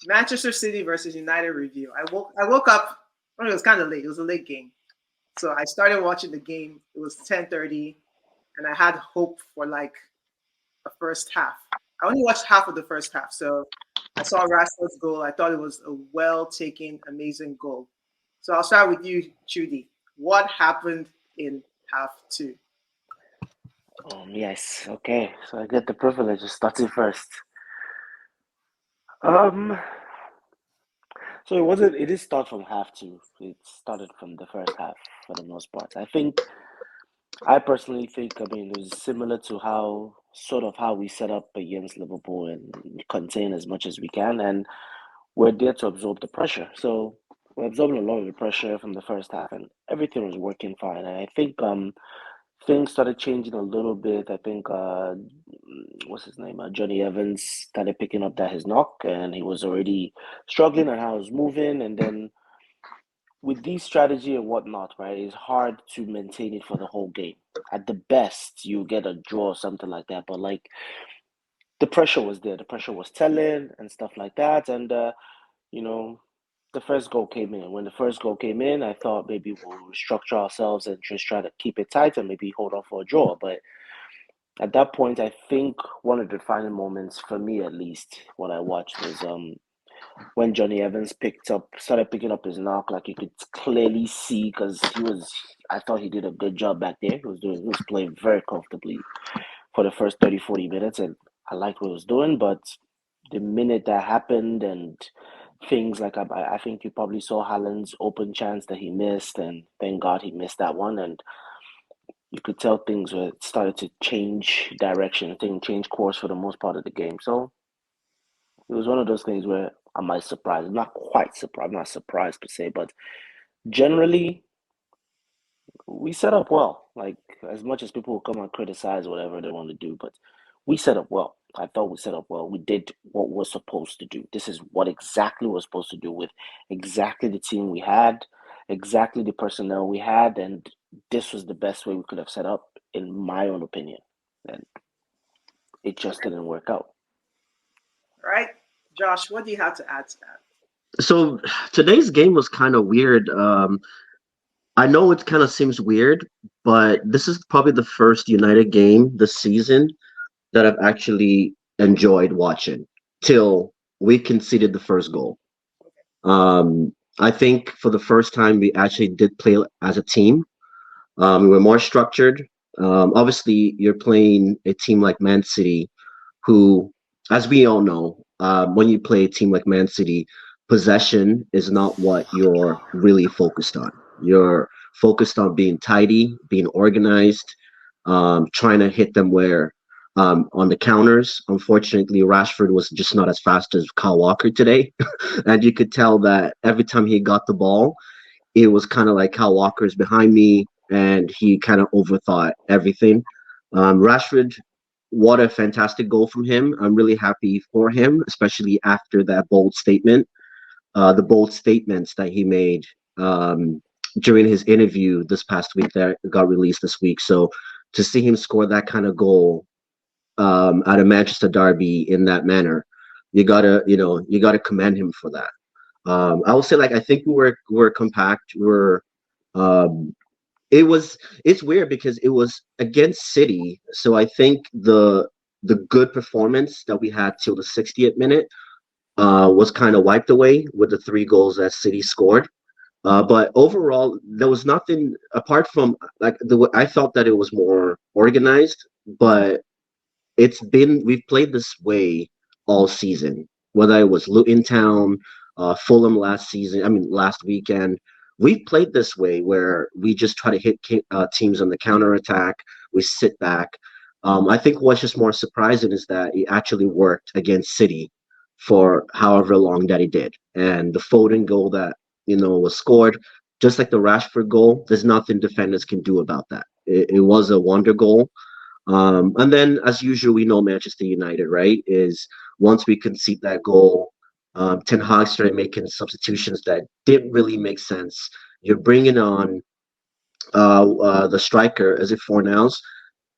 Manchester City versus United review. I woke up. Well, it was kind of late. It was a late game, so I started watching the game. It was 10:30, and I had hope for like a first half. I only watched half of the first half, so I saw Rashford's goal. I thought it was a well taken, amazing goal. So I'll start with you, Chudi. What happened in half two? Yes, okay. So I get the privilege of starting first. Um, so it did start from half two. It started from the first half for the most part. I personally think, I mean, it was similar to how we set up against Liverpool and contain as much as we can, and we're there to absorb the pressure. So we're absorbing a lot of the pressure from the first half, and everything was working fine. And I think things started changing a little bit. I think what's his name? Johnny Evans started picking up that his knock, and he was already struggling on how he was moving. And then with this strategy and whatnot, right, it's hard to maintain it for the whole game. At the best, you get a draw or something like that. But like the pressure was there, the pressure was telling and stuff like that. And you know, the first goal came in. When the first goal came in, I thought maybe we'll restructure ourselves and just try to keep it tight and maybe hold on for a draw. But at that point, I think one of the defining moments for me, at least, what I watched was when Johnny Evans started picking up his knock, like you could clearly see because I thought he did a good job back there. He was playing very comfortably for the first 30, 40 minutes, and I liked what he was doing. But the minute that happened and things like I think you probably saw Haaland's open chance that he missed, and thank God he missed that one. And you could tell things were started to change direction, thing change course for the most part of the game. So it was one of those things where I might surprise. I'm not quite surprised. I'm not surprised per se, but generally we set up well. Like as much as people will come and criticize whatever they want to do, but we set up well. I thought we set up well. We did what we're supposed to do. This is what exactly we're supposed to do with exactly the team we had, exactly the personnel we had, and this was the best way we could have set up, in my own opinion. And it just didn't work out. All right, Josh, what do you have to add to that? So today's game was kind of weird. I know it kind of seems weird, but this is probably the first United game this season that I've actually enjoyed watching till we conceded the first goal. I think for the first time we actually did play as a team. We were more structured. Obviously, you're playing a team like Man City, who, as we all know, when you play a team like Man City, possession is not what you're really focused on. You're focused on being tidy, being organized, trying to hit them where on the counters. Unfortunately, Rashford was just not as fast as Kyle Walker today, and you could tell that every time he got the ball, it was kind of like Kyle Walker's behind me, and he kind of overthought everything. Rashford, what a fantastic goal from him. I'm really happy for him, especially after that bold statement. The bold statements that he made during his interview this past week that got released this week. So to see him score that kind of goal at a Manchester derby in that manner, you gotta commend him for that. I will say, like, I think we were compact. Um, it's weird because it was against City, so I think the good performance that we had till the 60th minute was kind of wiped away with the three goals that City scored. But overall, there was nothing apart from like I felt that it was more organized, but we've played this way all season. Whether it was Luton Town, Fulham last season, I mean last weekend, we've played this way where we just try to hit teams on the counter attack. We sit back. I think what's just more surprising is that it actually worked against City for however long that it did, and the Foden goal that was scored, just like the Rashford goal. There's nothing defenders can do about that. It was a wonder goal. And then, as usual, we know Manchester United, right? Is once we concede that goal, Ten Hag started making substitutions that didn't really make sense. You're bringing on the striker, as if Fornals,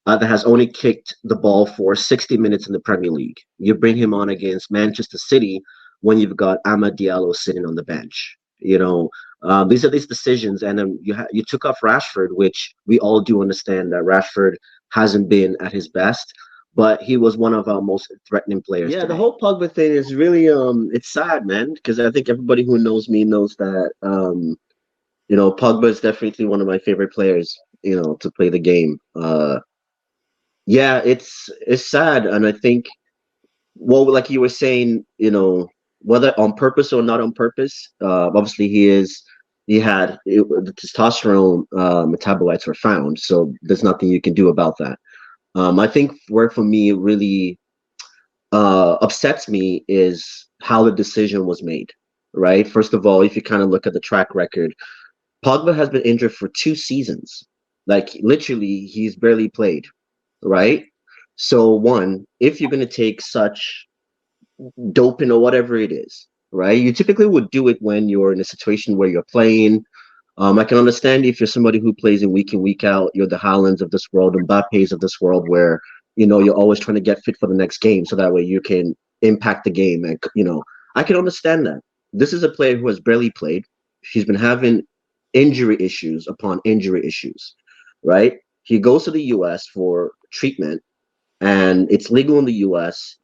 that has only kicked the ball for 60 minutes in the Premier League. You bring him on against Manchester City, when you've got Amad Diallo sitting on the bench. These are these decisions, and then you took off Rashford, which we all do understand that Rashford hasn't been at his best, but he was one of our most threatening players. Yeah, the whole Pogba thing is really it's sad, man, because I think everybody who knows me knows that Pogba is definitely one of my favorite players, to play the game. Yeah, it's sad, and I think, well, like you were saying, whether on purpose or not on purpose, obviously the testosterone metabolites were found, so there's nothing you can do about that. I think where for me really upsets me is how the decision was made. Right. First of all, if you kind of look at the track record, Pogba has been injured for 2 seasons. Like literally, he's barely played. Right. So one, if you're going to take such doping or whatever it is, right? You typically would do it when you're in a situation where you're playing. I can understand if you're somebody who plays in week out, you're the Haalands of this world, Mbappe's of this world, where you're always trying to get fit for the next game, so that way you can impact the game. And I can understand that. This is a player who has barely played. He's been having injury issues upon injury issues, right? He goes to the U.S. for treatment, and it's legal in the U.S.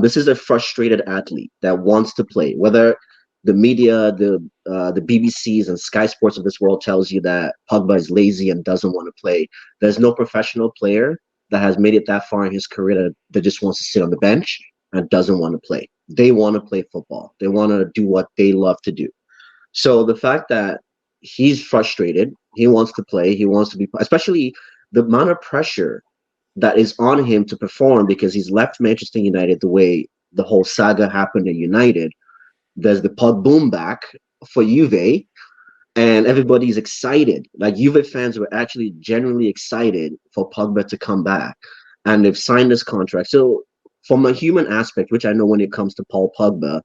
This is a frustrated athlete that wants to play. Whether the media, the BBCs and Sky Sports of this world tells you that Pogba is lazy and doesn't want to play, there's no professional player that has made it that far in his career that just wants to sit on the bench and doesn't want to play. They want to play football. They want to do what they love to do. So the fact that he's frustrated, he wants to play, he wants to be, especially the amount of pressure that is on him to perform because he's left Manchester United the way the whole saga happened at United. There's the Pog boom back for Juve, and everybody's excited. Like Juve fans were actually genuinely excited for Pogba to come back, and they've signed this contract. So, from a human aspect, which I know when it comes to Paul Pogba,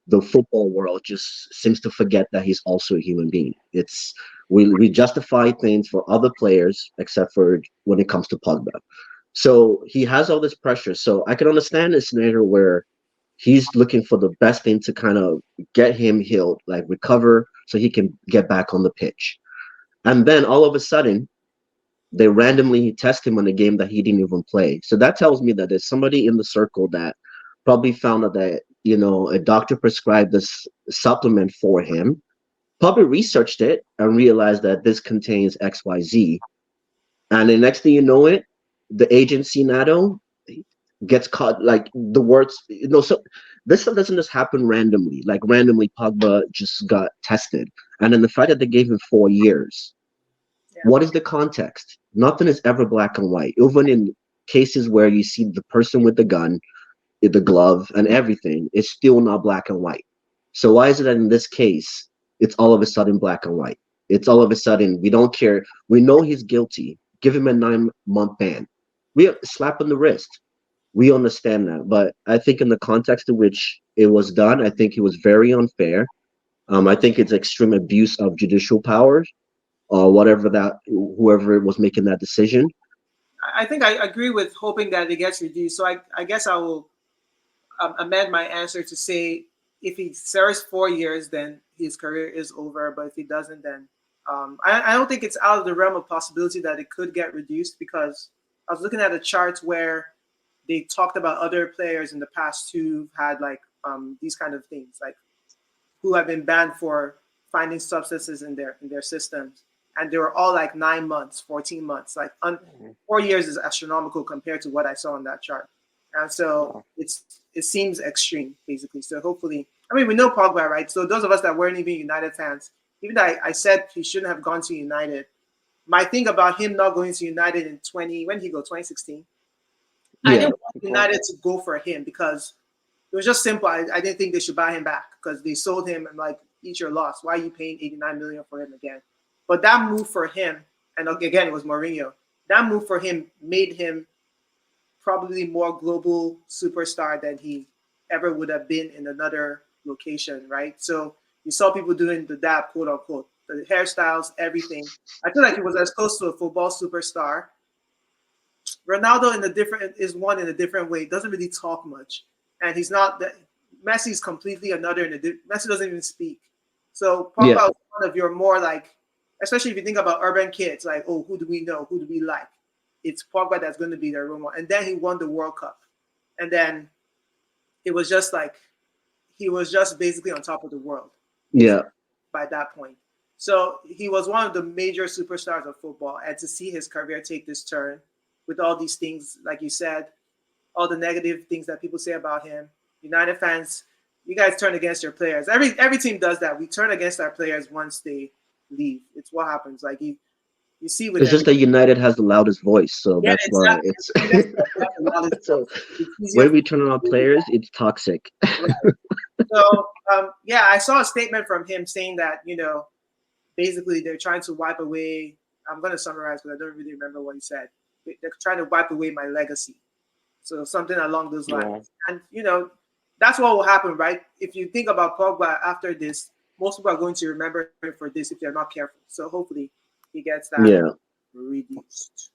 the football world just seems to forget that he's also a human being. It's we justify things for other players except for when it comes to Pogba. So he has all this pressure. So I can understand a scenario where he's looking for the best thing to kind of get him healed, like recover, so he can get back on the pitch. And then all of a sudden, they randomly test him on a game that he didn't even play. So that tells me that there's somebody in the circle that probably found out that a doctor prescribed this supplement for him, probably researched it and realized that this contains XYZ. And the next thing you know it, the agency NATO gets caught, like the words, so this stuff doesn't just happen randomly. Like randomly, Pogba just got tested. And then the fact that they gave him 4 years, what is the context? Nothing is ever black and white. Even in cases where you see the person with the gun, the glove, and everything, it's still not black and white. So why is it that in this case, it's all of a sudden black and white? It's all of a sudden, we don't care. We know he's guilty. Give him a 9-month ban. We have slap on the wrist. We understand that. But I think in the context in which it was done, I think it was very unfair. I think it's extreme abuse of judicial powers, whoever was making that decision. I think I agree with hoping that it gets reduced. So I guess I will amend my answer to say if he serves 4 years, then his career is over. But if he doesn't, then I don't think it's out of the realm of possibility that it could get reduced, because I was looking at a chart where they talked about other players in the past who've had like these kind of things, like who have been banned for finding substances in their systems, and they were all like 9 months, 14 months. Like 4 years is astronomical compared to what I saw on that chart, and so it seems extreme, basically. So hopefully, I mean, we know Pogba, right? So those of us that weren't even United fans, even though I said he shouldn't have gone to United, my thing about him not going to United in when did he go? 2016. I didn't want United to go for him because it was just simple. I didn't think they should buy him back because they sold him and like, eat your loss. Why are you paying 89 million for him again? But that move for him, and again it was Mourinho. That move for him made him probably more global superstar than he ever would have been in another location, right? So you saw people doing the dab, quote unquote, the hairstyles, everything. I feel like he was as close to a football superstar. Ronaldo is one in a different way. Doesn't really talk much, and he's not that. Messi's completely another. Messi doesn't even speak. So Yeah. Pogba was one of your more like, especially if you think about urban kids, like, oh, who do we know? Who do we like? It's Pogba that's going to be their role model. And then he won the World Cup. And then it was just like, he was just basically on top of the world Yeah. by that point. So he was one of the major superstars of football. And to see his career take this turn with all these things, like you said, all the negative things that people say about him, United fans, you guys turn against your players. Every team does that. We turn against our players once they leave. It's what happens. Like you see with It's just that United has the loudest voice, so yeah, that's why exactly. it's so It's easier when for we turn on our players, it's toxic. right. So yeah, I saw a statement from him saying that basically they're trying to wipe away. I'm going to summarize because I don't really remember what he said. They're trying to wipe away my legacy. So something along those Yeah. lines. And that's what will happen, right? If you think about Pogba after this, most people are going to remember him for this if they're not careful. So hopefully he gets that Yeah. reduced.